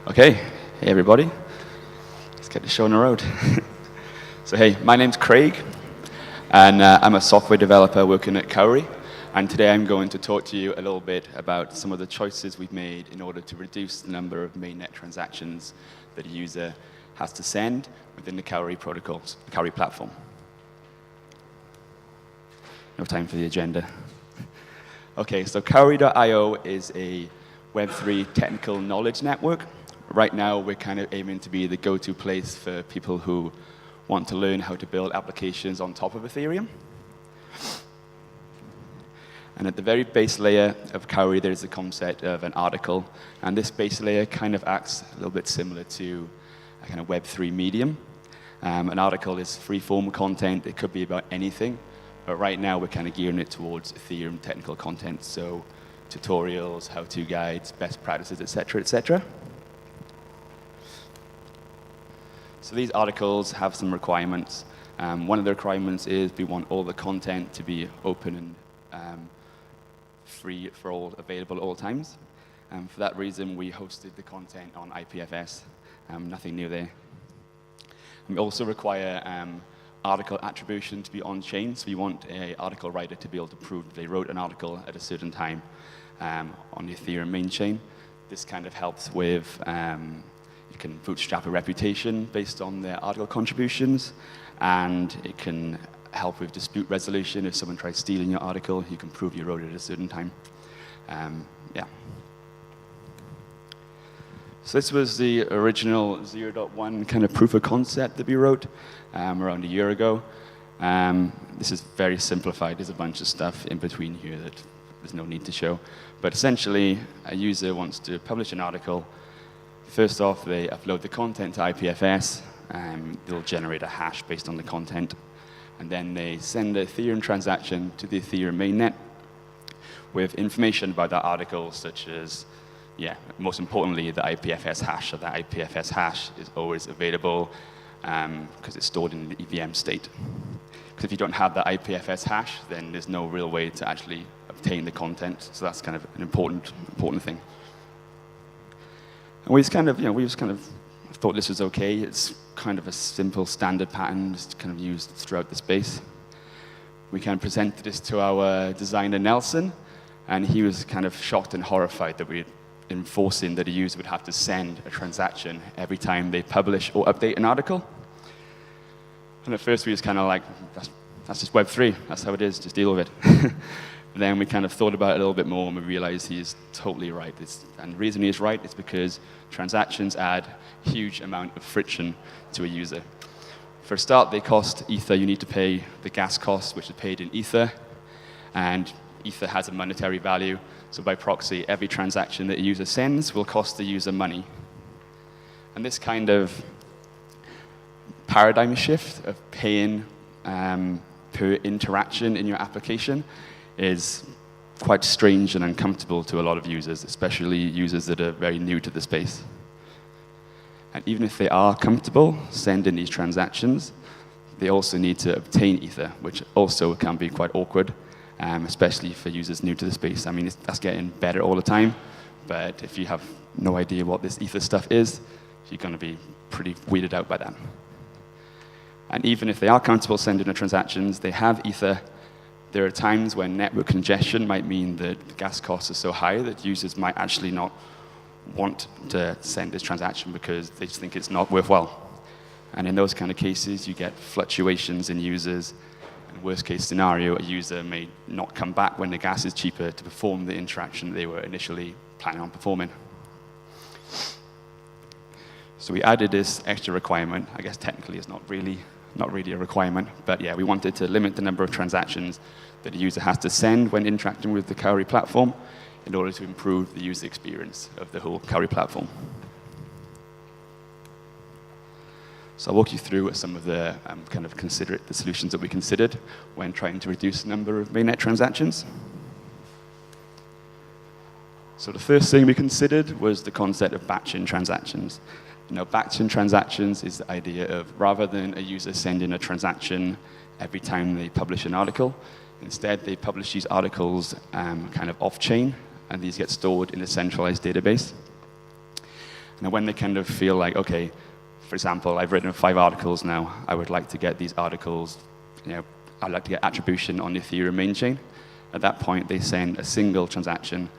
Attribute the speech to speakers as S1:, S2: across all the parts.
S1: Okay, hey everybody. Let's get the show on the road. So hey, my name's Craig, and I'm a software developer working at Cowrie. And today I'm going to talk to you a little bit about some of the choices we've made in order to reduce the number of mainnet transactions that a user has to send within the Cowrie protocols, the Cowrie platform. No time for the agenda. Okay, so Cowrie.io is a Web3 technical knowledge network. Right now, we're kind of aiming to be the go-to place for people who want to learn how to build applications on top of Ethereum. And at the very base layer of Cowrie, there's the concept of an article. And this base layer kind of acts a little bit similar to a kind of Web3 medium. An article is free-form content. It could be about anything. But right now, we're kind of gearing it towards Ethereum technical content. So tutorials, how-to guides, best practices, et cetera, et cetera. So these articles have some requirements. One of the requirements is we want all the content to be open and free for all, available at all times. For that reason, we hosted the content on IPFS. Nothing new there. We also require article attribution to be on-chain. So we want an article writer to be able to prove that they wrote an article at a certain time on the Ethereum main chain. This kind of helps with you can bootstrap a reputation based on their article contributions, and it can help with dispute resolution. If someone tries stealing your article, you can prove you wrote it at a certain time. Yeah. So this was the original 0.1 kind of proof of concept that we wrote around a year ago. This is very simplified. There's a bunch of stuff in between here that there's no need to show. But essentially, a user wants to publish an article. First off, they upload the content to IPFS. They'll generate a hash based on the content. And then they send an Ethereum transaction to the Ethereum mainnet with information about that article, such as, most importantly, the IPFS hash. So that IPFS hash is always available because it's stored in the EVM state. Because if you don't have that IPFS hash, then there's no real way to actually obtain the content. So that's kind of an important thing. And we just kind of thought this was okay. It's kind of a simple standard pattern, just kind of used throughout the space. We kind of presented this to our designer, Nelson, and he was kind of shocked and horrified that we're enforcing that a user would have to send a transaction every time they publish or update an article. And at first we was kind of like, that's just Web3, that's how it is, just deal with it. But then we kind of thought about it a little bit more, and we realized he is totally right. And the reason he is right is because transactions add a huge amount of friction to a user. For a start, they cost Ether. You need to pay the gas cost, which is paid in Ether. And Ether has a monetary value. So by proxy, every transaction that a user sends will cost the user money. And this kind of paradigm shift of paying per interaction in your application is quite strange and uncomfortable to a lot of users, especially users that are very new to the space. And even if they are comfortable sending these transactions, they also need to obtain Ether, which also can be quite awkward, especially for users new to the space. I mean, that's getting better all the time, but if you have no idea what this Ether stuff is, you're going to be pretty weirded out by that. And even if they are comfortable sending the transactions, they have Ether. There are times when network congestion might mean that the gas costs are so high that users might actually not want to send this transaction because they just think it's not worthwhile. And in those kind of cases, you get fluctuations in users. In worst case scenario, a user may not come back when the gas is cheaper to perform the interaction they were initially planning on performing. So we added this extra requirement. I guess technically it's not really a requirement, but yeah, we wanted to limit the number of transactions that a user has to send when interacting with the Cowrie platform in order to improve the user experience of the whole Cowrie platform. So I'll walk you through some of the the solutions that we considered when trying to reduce the number of mainnet transactions. So the first thing we considered was the concept of batching transactions. Batching transactions is the idea of, rather than a user sending a transaction every time they publish an article, instead they publish these articles kind of off-chain, and these get stored in a centralized database. Now, when they kind of feel like, okay, for example, I've written 5 articles now, I would like to get these articles, I'd like to get attribution on the Ethereum main chain. At that point, they send a single transaction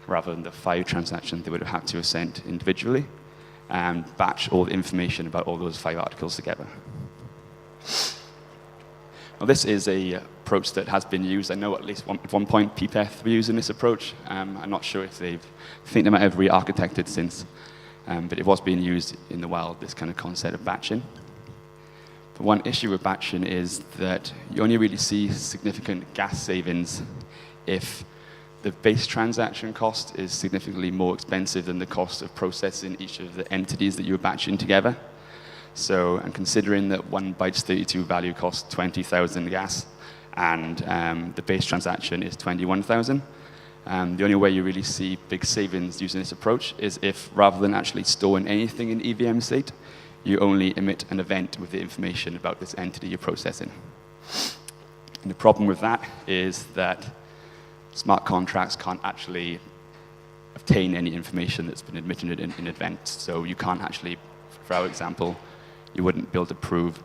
S1: rather than the 5 transactions they would have had to have sent individually, and batch all the information about all those 5 articles together. Now, this is an approach that has been used. I know at least at one point PPEth were using this approach. I'm not sure if I think they might have re-architected since, but it was being used in the wild, this kind of concept of batching. But one issue with batching is that you only really see significant gas savings if the base transaction cost is significantly more expensive than the cost of processing each of the entities that you're batching together. So, and considering that 1 bytes 32 value costs 20,000 gas, and the base transaction is 21,000, the only way you really see big savings using this approach is if, rather than actually storing anything in EVM state, you only emit an event with the information about this entity you're processing. And the problem with that is that smart contracts can't actually obtain any information that's been emitted in advance. So you can't actually, for our example, you wouldn't be able to prove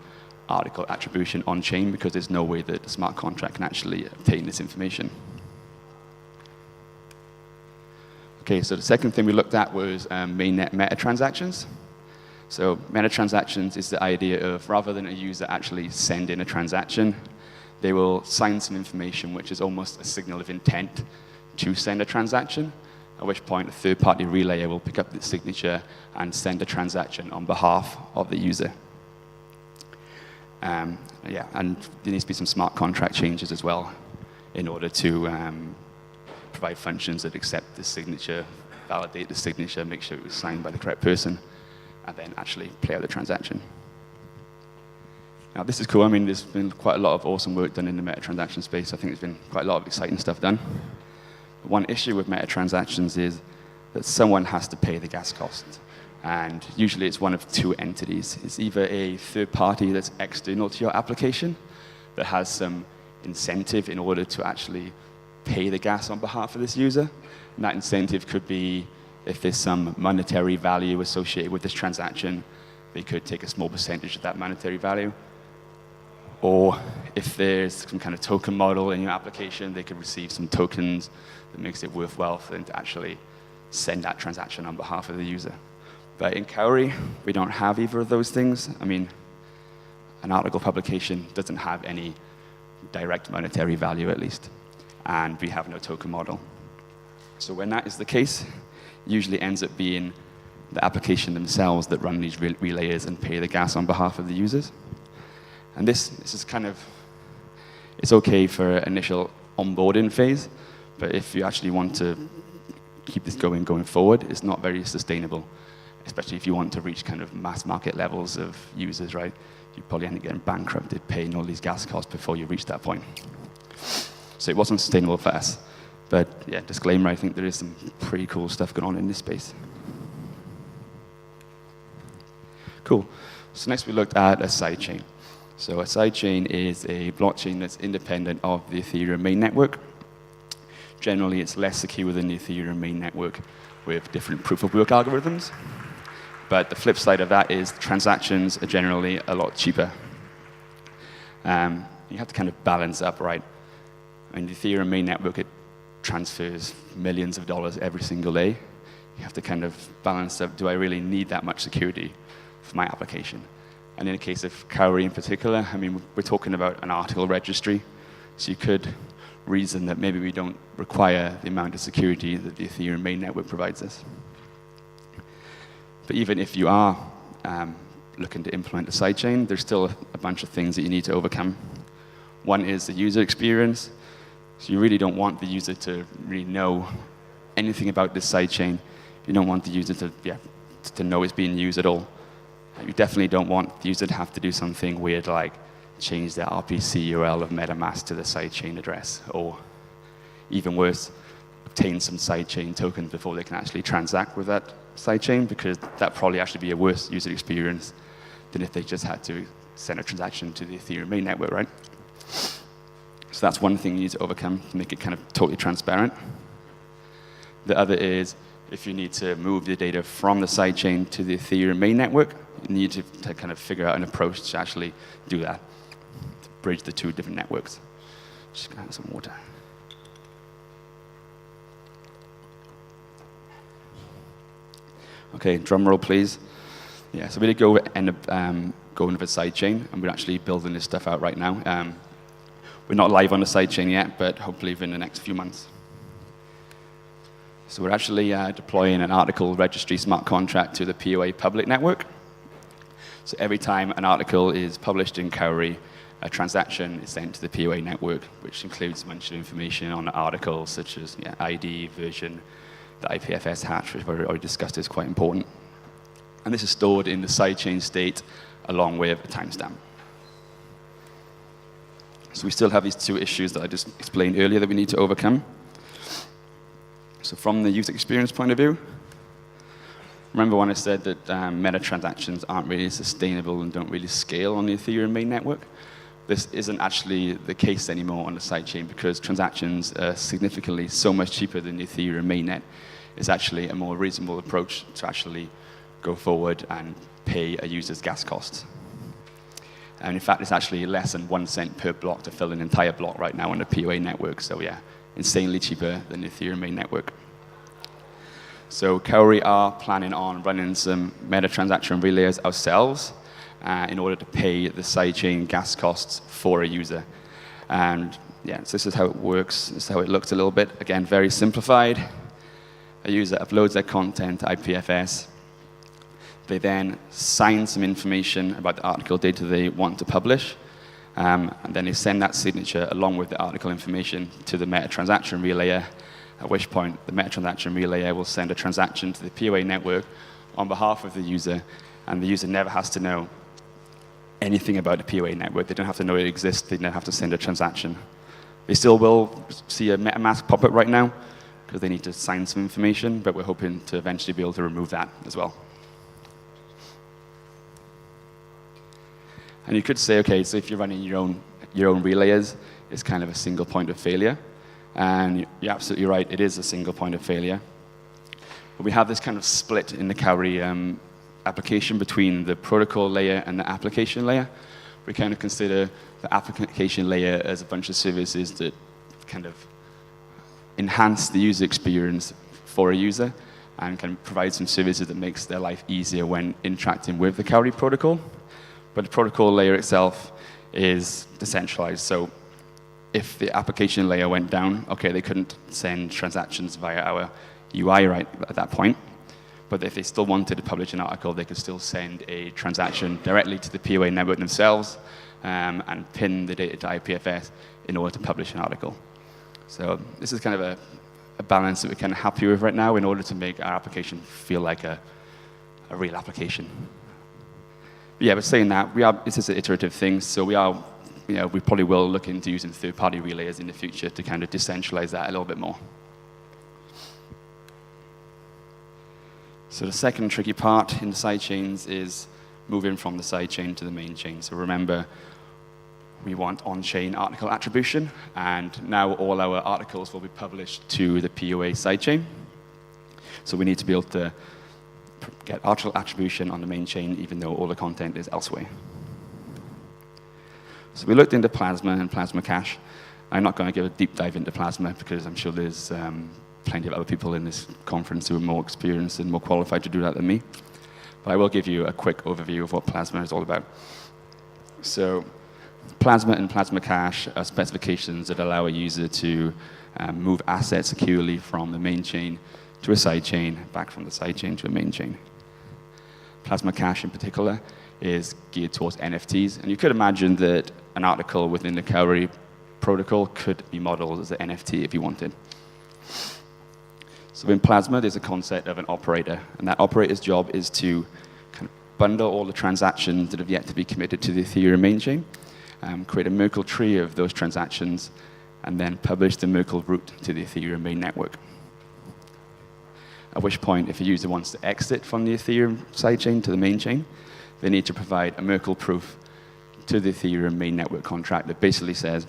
S1: article attribution on-chain because there's no way that the smart contract can actually obtain this information. Okay, so the second thing we looked at was mainnet meta transactions. So meta transactions is the idea of, rather than a user actually send in a transaction, they will sign some information which is almost a signal of intent to send a transaction, at which point a third-party relayer will pick up the signature and send a transaction on behalf of the user. And there needs to be some smart contract changes as well in order to provide functions that accept the signature, validate the signature, make sure it was signed by the correct person, and then actually play out the transaction. Now, this is cool. I mean, there's been quite a lot of awesome work done in the meta transaction space. I think there's been quite a lot of exciting stuff done. But one issue with meta transactions is that someone has to pay the gas cost. And usually it's one of 2 entities. It's either a third party that's external to your application that has some incentive in order to actually pay the gas on behalf of this user. And that incentive could be if there's some monetary value associated with this transaction, they could take a small percentage of that monetary value. Or if there's some kind of token model in your application, they could receive some tokens that makes it worthwhile for them to actually send that transaction on behalf of the user. But in Cowrie, we don't have either of those things. I mean, an article publication doesn't have any direct monetary value, at least. And we have no token model. So when that is the case, it usually ends up being the application themselves that run these relayers and pay the gas on behalf of the users. And this is kind of, it's okay for initial onboarding phase, but if you actually want to keep this going forward, it's not very sustainable, especially if you want to reach kind of mass market levels of users, right? You probably end up getting bankrupted, paying all these gas costs before you reach that point. So it wasn't sustainable for us. But yeah, disclaimer, I think there is some pretty cool stuff going on in this space. Cool. So next we looked at a sidechain. So a sidechain is a blockchain that's independent of the Ethereum main network. Generally, it's less secure than the Ethereum main network with different proof-of-work algorithms. But the flip side of that is transactions are generally a lot cheaper. You have to kind of balance up, right? I mean, the Ethereum main network, it transfers millions of dollars every single day. You have to kind of balance up, do I really need that much security for my application? And in the case of Cowrie in particular, I mean, we're talking about an article registry, so you could reason that maybe we don't require the amount of security that the Ethereum main network provides us. But even if you are looking to implement a sidechain, there's still a bunch of things that you need to overcome. One is the user experience. So you really don't want the user to really know anything about this sidechain. You don't want the user to know it's being used at all. You definitely don't want the user to have to do something weird like change their RPC URL of MetaMask to the sidechain address, or even worse, obtain some sidechain tokens before they can actually transact with that sidechain, because that'd probably actually be a worse user experience than if they just had to send a transaction to the Ethereum main network, right? So that's one thing you need to overcome to make it kind of totally transparent. The other is if you need to move the data from the sidechain to the Ethereum main network, you need to kind of figure out an approach to actually do that, to bridge the two different networks. Just gonna have some water. Okay, drum roll, please. Yeah, so we did end up going with a sidechain, and we're actually building this stuff out right now. We're not live on the sidechain yet, but hopefully within the next few months. So we're actually deploying an article registry smart contract to the POA public network. So every time an article is published in Cowrie, a transaction is sent to the POA network, which includes a bunch of information on the article, such as ID, version, the IPFS hash, which we've already discussed is quite important. And this is stored in the sidechain state along with a timestamp. So we still have these two issues that I just explained earlier that we need to overcome. So from the user experience point of view, remember when I said that meta transactions aren't really sustainable and don't really scale on the Ethereum main network? This isn't actually the case anymore on the sidechain because transactions are significantly so much cheaper than the Ethereum mainnet. It's actually a more reasonable approach to actually go forward and pay a user's gas costs. And in fact, it's actually less than 1 cent per block to fill an entire block right now on the POA network. So yeah, insanely cheaper than the Ethereum main network. So Cowrie are planning on running some meta transaction relays ourselves in order to pay the sidechain gas costs for a user. And yeah, so this is how it works. This is how it looks a little bit. Again, very simplified. A user uploads their content to IPFS. They then sign some information about the article data they want to publish, and then they send that signature along with the article information to the meta transaction relayer, at which point the meta transaction relayer will send a transaction to the POA network on behalf of the user, and the user never has to know anything about the POA network. They don't have to know it exists. They never have to send a transaction. They still will see a MetaMask pop up right now because they need to sign some information, but we're hoping to eventually be able to remove that as well. And you could say, okay, so if you're running your own relayers, it's kind of a single point of failure. And you're absolutely right, it is a single point of failure. But we have this kind of split in the Cowrie application between the protocol layer and the application layer. We kind of consider the application layer as a bunch of services that kind of enhance the user experience for a user and can provide some services that makes their life easier when interacting with the Cowrie protocol. But the protocol layer itself is decentralized. So if the application layer went down, okay, they couldn't send transactions via our UI right at that point. But if they still wanted to publish an article, they could still send a transaction directly to the POA network themselves and pin the data to IPFS in order to publish an article. So this is kind of a balance that we're kind of happy with right now in order to make our application feel like a real application. Yeah, but saying that, this is an iterative thing, so we probably will look into using third-party relayers in the future to kind of decentralize that a little bit more. So the second tricky part in the sidechains is moving from the sidechain to the main chain. So remember, we want on-chain article attribution, and now all our articles will be published to the POA sidechain. So we need to be able to get article attribution on the main chain, even though all the content is elsewhere. So we looked into Plasma and Plasma Cache. I'm not going to give a deep dive into Plasma because I'm sure there's plenty of other people in this conference who are more experienced and more qualified to do that than me. But I will give you a quick overview of what Plasma is all about. So Plasma and Plasma Cache are specifications that allow a user to move assets securely from the main chain to a side chain, back from the side chain to a main chain. Plasma Cache in particular is geared towards NFTs. And you could imagine that an article within the Cowrie protocol could be modeled as an NFT if you wanted. So in Plasma, there's a concept of an operator. And that operator's job is to kind of bundle all the transactions that have yet to be committed to the Ethereum main chain, create a Merkle tree of those transactions, and then publish the Merkle root to the Ethereum main network. At which point, if a user wants to exit from the Ethereum sidechain to the main chain, they need to provide a Merkle proof to the Ethereum main network contract that basically says,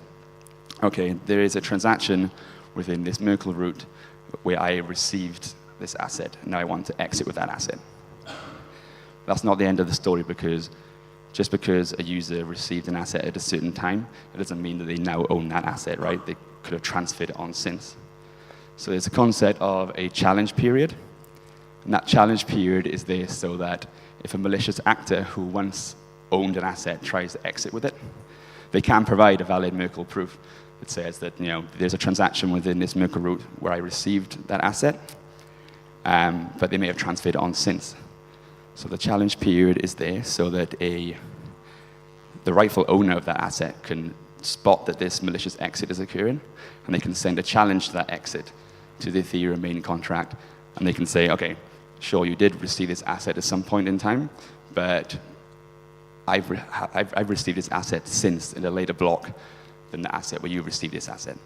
S1: okay, there is a transaction within this Merkle root where I received this asset. Now I want to exit with that asset. That's not the end of the story, because just because a user received an asset at a certain time, it doesn't mean that they now own that asset, right? They could have transferred it on since. So there's a concept of a challenge period. And that challenge period is there so that if a malicious actor who once owned an asset tries to exit with it, they can provide a valid Merkle proof that says that, there's a transaction within this Merkle root where I received that asset, but they may have transferred it on since. So the challenge period is there so that the rightful owner of that asset can spot that this malicious exit is occurring, and they can send a challenge to that exit to the Ethereum main contract, and they can say, okay, sure, you did receive this asset at some point in time, but I've received this asset since in a later block than the asset where you received this asset.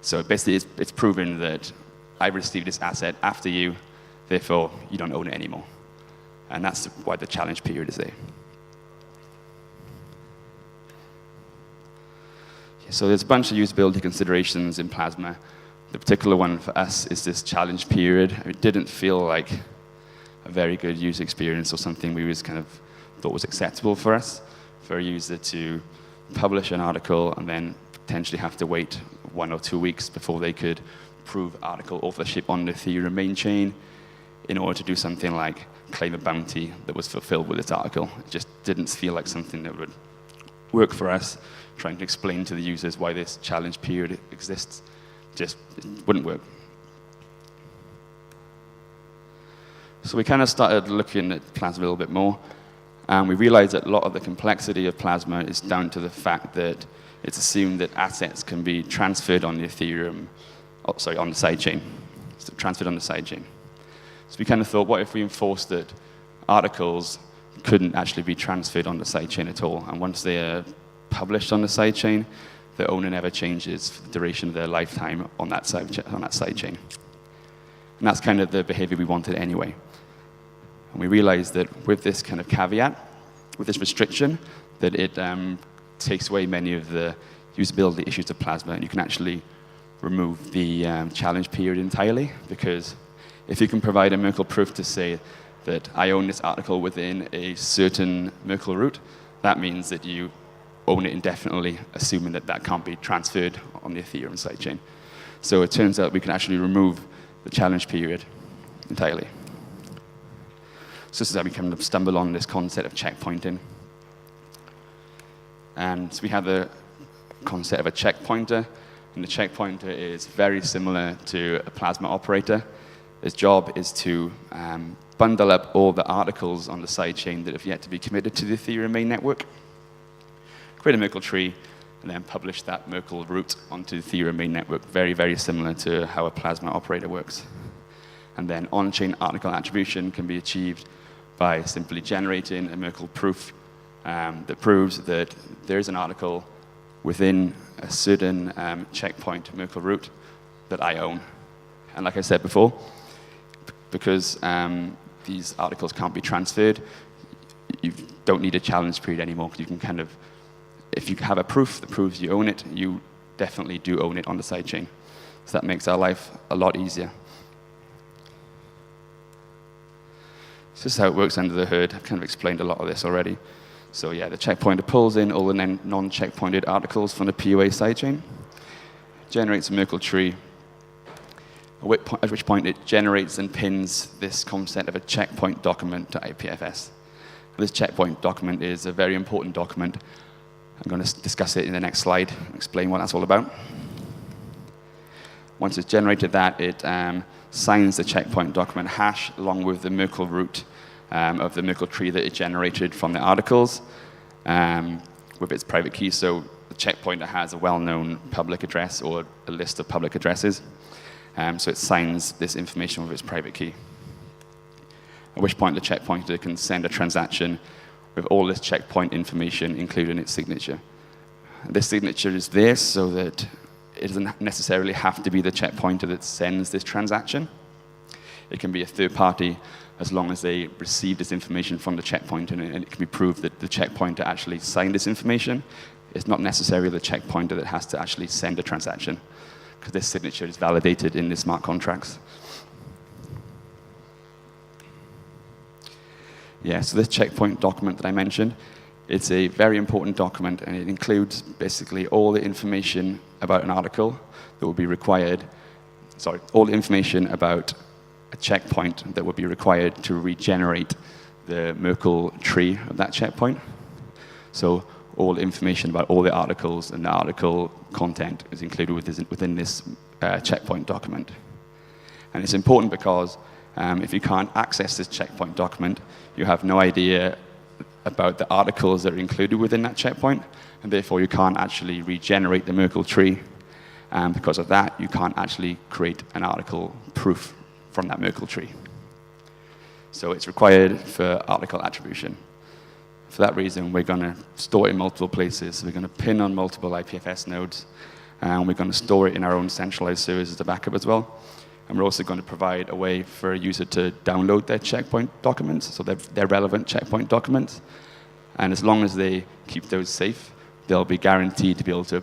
S1: So basically, it's proven that I received this asset after you, therefore you don't own it anymore. And that's why the challenge period is there. So there's a bunch of usability considerations in Plasma. The particular one for us is this challenge period. It didn't feel like a very good user experience or something we was kind of thought was acceptable for us, for a user to publish an article and then potentially have to wait 1 or 2 weeks before they could prove article authorship on the Ethereum main chain in order to do something like claim a bounty that was fulfilled with this article. It just didn't feel like something that would work for us. Trying to explain to the users why this challenge period exists just wouldn't work. So we kind of started looking at Plasma a little bit more, and we realized that a lot of the complexity of Plasma is down to the fact that it's assumed that assets can be transferred on the Ethereum, on the sidechain. So transferred on the sidechain. So we kind of thought, what if we enforced that articles couldn't actually be transferred on the sidechain at all, and once they are published on the sidechain, the owner never changes for the duration of their lifetime on that sidechain. And that's kind of the behavior we wanted anyway. And we realized that with this kind of caveat, with this restriction, that it takes away many of the usability issues of Plasma, and you can actually remove the challenge period entirely, because if you can provide a Merkle proof to say that I own this article within a certain Merkle root, that means that you own it indefinitely, assuming that that can't be transferred on the Ethereum sidechain. So it turns out we can actually remove the challenge period entirely. So this is how we kind of stumble on this concept of checkpointing. And so we have the concept of a checkpointer, and the checkpointer is very similar to a Plasma operator. Its job is to bundle up all the articles on the sidechain that have yet to be committed to the Ethereum main network, create a Merkle tree, and then publish that Merkle root onto the Ethereum main network. Very, very similar to how a Plasma operator works. And then on-chain article attribution can be achieved by simply generating a Merkle proof that proves that there is an article within a certain checkpoint Merkle root that I own. And like I said before, because these articles can't be transferred, you don't need a challenge period anymore, because you can kind of, if you have a proof that proves you own it, you definitely do own it on the sidechain. So that makes our life a lot easier. So this is how it works under the hood. I've kind of explained a lot of this already. So yeah, the checkpointer pulls in all the non-checkpointed articles from the POA sidechain, generates a Merkle tree, at which point it generates and pins this concept of a checkpoint document to IPFS. This checkpoint document is a very important document. I'm going to discuss it in the next slide and explain what that's all about. Once it's generated that, it signs the checkpoint document hash along with the Merkle root of the Merkle tree that it generated from the articles with its private key. So the checkpointer has a well-known public address or a list of public addresses. So it signs this information with its private key. At which point the checkpointer can send a transaction with all this checkpoint information, including its signature. This signature is there so that it doesn't necessarily have to be the checkpointer that sends this transaction. It can be a third party as long as they receive this information from the checkpointer, and it can be proved that the checkpointer actually signed this information. It's not necessarily the checkpointer that has to actually send a transaction. because their signature is validated in the smart contracts. Yeah, so this checkpoint document that I mentioned, it's a very important document, and it includes basically all the information about an article that will be required, all the information about a checkpoint that would be required to regenerate the Merkle tree of that checkpoint. So all the information about all the articles and the article content is included within this checkpoint document. And it's important because if you can't access this checkpoint document, you have no idea about the articles that are included within that checkpoint, and therefore you can't actually regenerate the Merkle tree. And because of that, you can't actually create an article proof from that Merkle tree. So it's required for article attribution. For that reason, we're going to store it in multiple places. We're going to pin on multiple IPFS nodes, and we're going to store it in our own centralized servers as a backup as well. And we're also going to provide a way for a user to download their checkpoint documents, so their relevant checkpoint documents. And as long as they keep those safe, they'll be guaranteed to be able to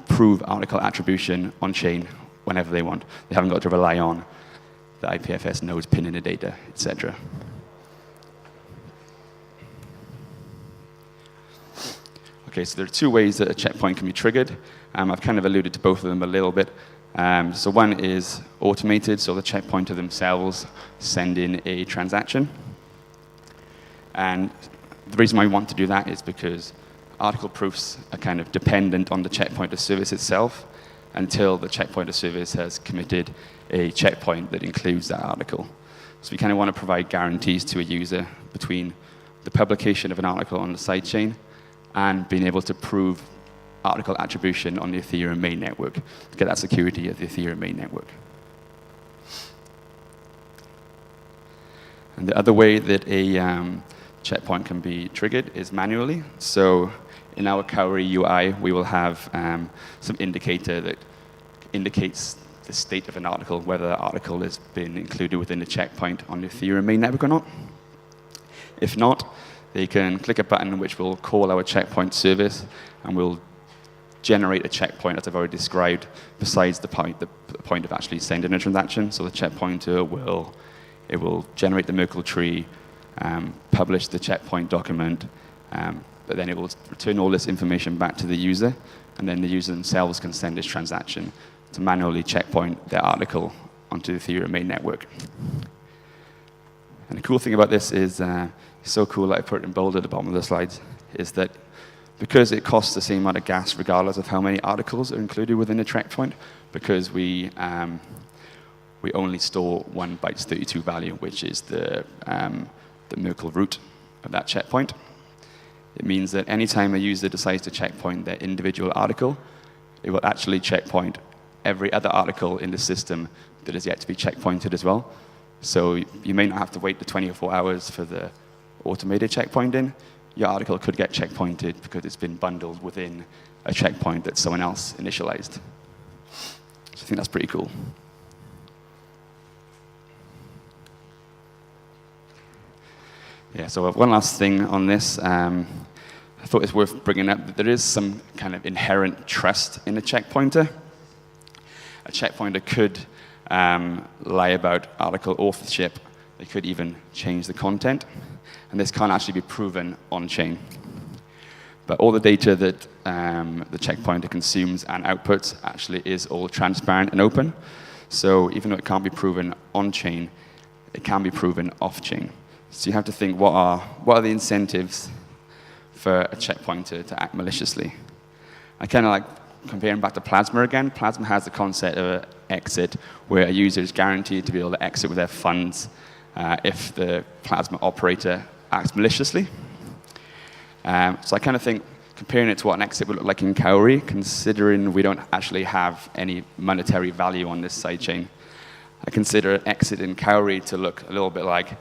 S1: prove article attribution on-chain whenever they want. They haven't got to rely on the IPFS nodes pinning the data, etc. Okay, so there are two ways that a checkpoint can be triggered. I've kind of alluded to both of them a little bit. So one is automated, so the checkpointer themselves send in a transaction. And the reason why we want to do that is because article proofs are kind of dependent on the checkpointer service itself until the checkpointer service has committed a checkpoint that includes that article. So we kind of want to provide guarantees to a user between the publication of an article on the sidechain and being able to prove article attribution on the Ethereum main network to get that security of the Ethereum main network. And the other way that a checkpoint can be triggered is manually. So in our Cowrie UI, we will have some indicator that indicates the state of an article, whether that article has been included within the checkpoint on the Ethereum main network or not. If not, they can click a button which will call our checkpoint service, and will generate a checkpoint, as I've already described, besides the point of actually sending a transaction. So the checkpointer will generate the Merkle tree, publish the checkpoint document, but then it will return all this information back to the user, and then the user themselves can send this transaction to manually checkpoint their article onto the Ethereum main network. And the cool thing about this is, it's so cool that I put it in bold at the bottom of the slides, is that because it costs the same amount of gas regardless of how many articles are included within a checkpoint, because we only store 1 bytes 32 value, which is the Merkle root of that checkpoint. It means that anytime a user decides to checkpoint their individual article, it will actually checkpoint every other article in the system that is yet to be checkpointed as well. So you may not have to wait the 24 hours for the automated checkpointing. Your article could get checkpointed because it's been bundled within a checkpoint that someone else initialized. So I think that's pretty cool. Yeah, so one last thing on this. I thought it's worth bringing up that there is some kind of inherent trust in a checkpointer. A checkpointer could lie about article authorship. They could even change the content. And this can't actually be proven on-chain. But all the data that the checkpointer consumes and outputs actually is all transparent and open. So even though it can't be proven on-chain, it can be proven off-chain. So you have to think, what are the incentives for a checkpointer to act maliciously? I kind of like comparing back to Plasma again. Plasma has the concept of an exit, where a user is guaranteed to be able to exit with their funds if the Plasma operator acts maliciously. So I kind of think comparing it to what an exit would look like in Cowrie, considering we don't actually have any monetary value on this sidechain, I consider an exit in Cowrie to look a little bit like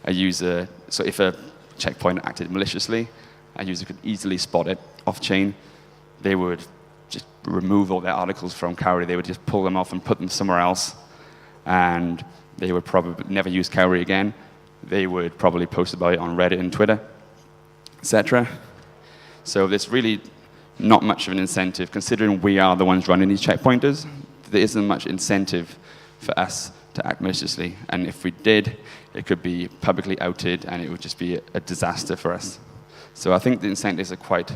S1: a user. So if a checkpoint acted maliciously, a user could easily spot it off-chain. They would just remove all their articles from Cowrie. They would just pull them off and put them somewhere else. And they would probably never use Cowrie again. They would probably post about it on Reddit and Twitter, etc. So there's really not much of an incentive, considering we are the ones running these checkpointers, there isn't much incentive for us to act maliciously. And if we did, it could be publicly outed, and it would just be a disaster for us. So I think the incentives are quite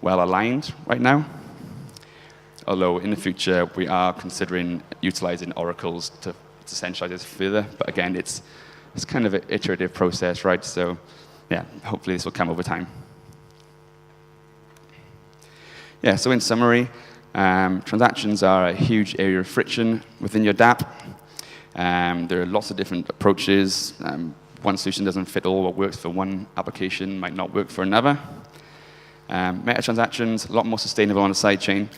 S1: well aligned right now. Although in the future, we are considering utilizing oracles to centralize this further. But again, it's kind of an iterative process, right? So yeah, hopefully this will come over time. Yeah, so in summary, transactions are a huge area of friction within your dApp. There are lots of different approaches. One solution doesn't fit all. What works for one application might not work for another. Meta transactions, a lot more sustainable on the sidechain.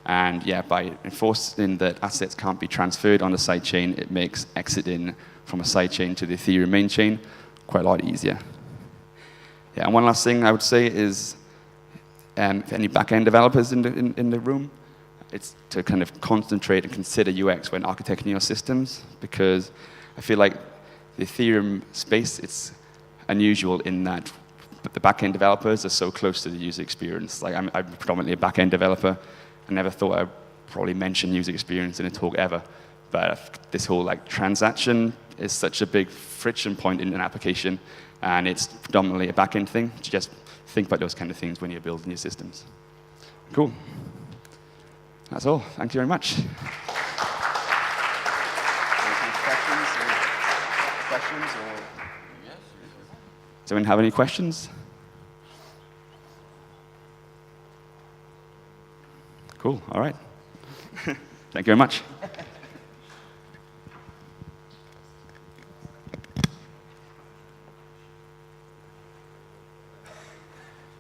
S1: And yeah, by enforcing that assets can't be transferred on the sidechain, it makes exiting from a sidechain to the Ethereum main chain quite a lot easier. Yeah, and one last thing I would say is, if any back-end developers in the room, it's to kind of concentrate and consider UX when architecting your systems, because I feel like the Ethereum space, it's unusual in that the back-end developers are so close to the user experience. Like I'm predominantly a back-end developer. I never thought I'd probably mention user experience in a talk ever, but this whole like transaction is such a big friction point in an application, and it's predominantly a back-end thing. To just think about those kind of things when you're building your systems. Cool. That's all. Thank you very much. Questions? Does anyone have any questions? Cool. All right. Thank you very much.